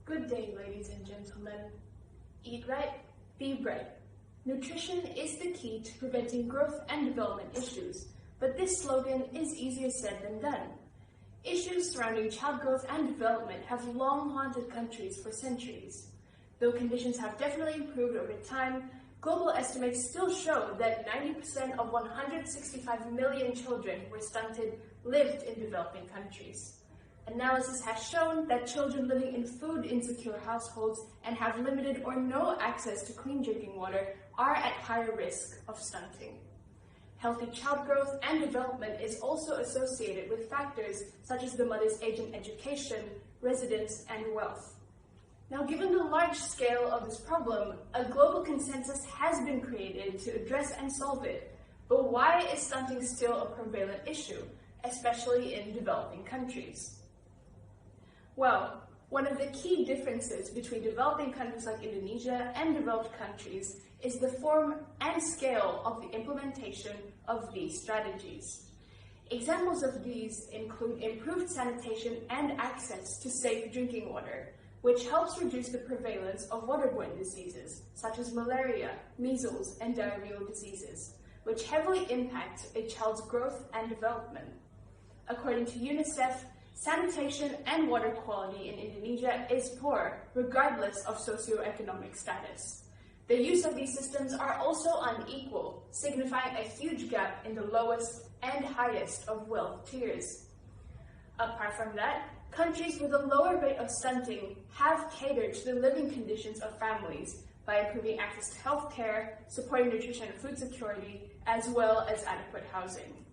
Good day, ladies and gentlemen. Eat right, be bright. Nutrition is the key to preventing growth and development issues, but this slogan is easier said than done. Issues surrounding child growth and development have long haunted countries for centuries. Though conditions have definitely improved over time, global estimates still show that 90% of 165 million children who were stunted lived in developing countries. Analysis has shown that children living in food-insecure households and have limited or no access to clean drinking water are at higher risk of stunting. Healthy child growth and development is also associated with factors such as the mother's age and education, residence, and wealth. Now, given the large scale of this problem, a global consensus has been created to address and solve it. But why is stunting still a prevalent issue, especially in developing countries? Well, one of the key differences between developing countries like Indonesia and developed countries is the form and scale of the implementation of these strategies. Examples of these include improved sanitation and access to safe drinking water, which helps reduce the prevalence of waterborne diseases, such as malaria, measles, and diarrheal diseases, which heavily impact a child's growth and development. According to UNICEF, sanitation and water quality in Indonesia is poor, regardless of socioeconomic status. The use of these systems are also unequal, signifying a huge gap in the lowest and highest of wealth tiers. Apart from that, countries with a lower rate of stunting have catered to the living conditions of families by improving access to health care, supporting nutrition and food security, as well as adequate housing.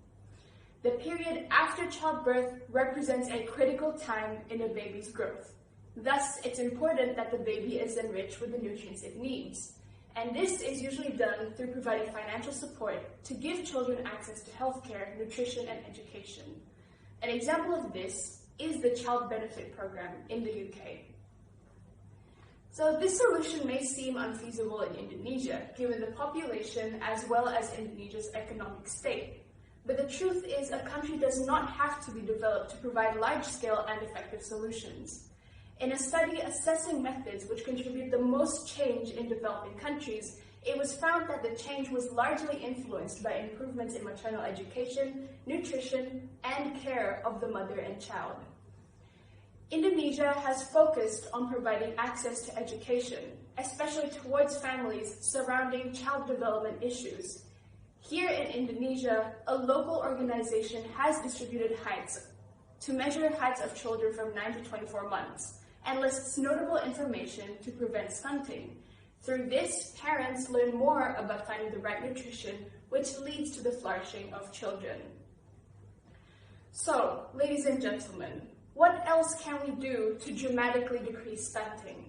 The period after childbirth represents a critical time in a baby's growth. Thus, it's important that the baby is enriched with the nutrients it needs. And this is usually done through providing financial support to give children access to healthcare, nutrition, and education. An example of this is the Child Benefit Program in the UK. So this solution may seem unfeasible in Indonesia, given the population as well as Indonesia's economic state. But the truth is, a country does not have to be developed to provide large-scale and effective solutions. In a study assessing methods which contribute the most change in developing countries, it was found that the change was largely influenced by improvements in maternal education, nutrition, and care of the mother and child. Indonesia has focused on providing access to education, especially towards families surrounding child development issues. Here in Indonesia, a local organization has distributed heights to measure heights of children from 9 to 24 months and lists notable information to prevent stunting. Through this, parents learn more about finding the right nutrition, which leads to the flourishing of children. So, ladies and gentlemen, what else can we do to dramatically decrease stunting?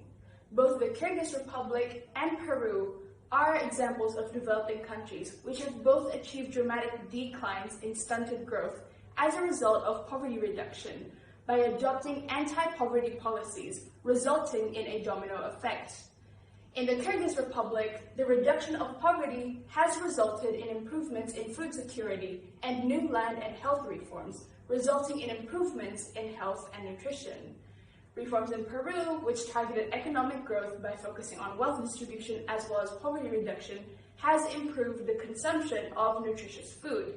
Both the Kyrgyz Republic and Peru are examples of developing countries which have both achieved dramatic declines in stunted growth as a result of poverty reduction by adopting anti-poverty policies, resulting in a domino effect. In the Kyrgyz Republic, the reduction of poverty has resulted in improvements in food security and new land and health reforms, resulting in improvements in health and nutrition. Reforms in Peru, which targeted economic growth by focusing on wealth distribution as well as poverty reduction, has improved the consumption of nutritious food.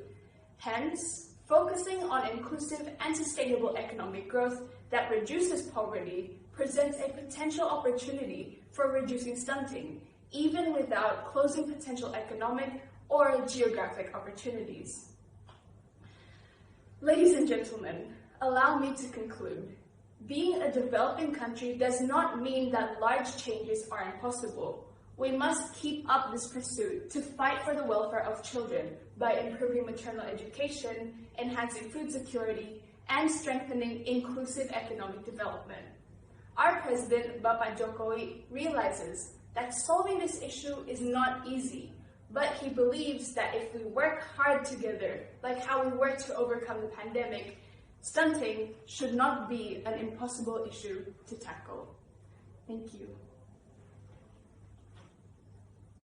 Hence, focusing on inclusive and sustainable economic growth that reduces poverty presents a potential opportunity for reducing stunting, even without closing potential economic or geographic opportunities. Ladies and gentlemen, allow me to conclude. Being a developing country does not mean that large changes are impossible. We must keep up this pursuit to fight for the welfare of children by improving maternal education, enhancing food security, and strengthening inclusive economic development. Our President, Bapak Jokowi, realizes that solving this issue is not easy, but he believes that if we work hard together, like how we worked to overcome the pandemic, stunting should not be an impossible issue to tackle. Thank you.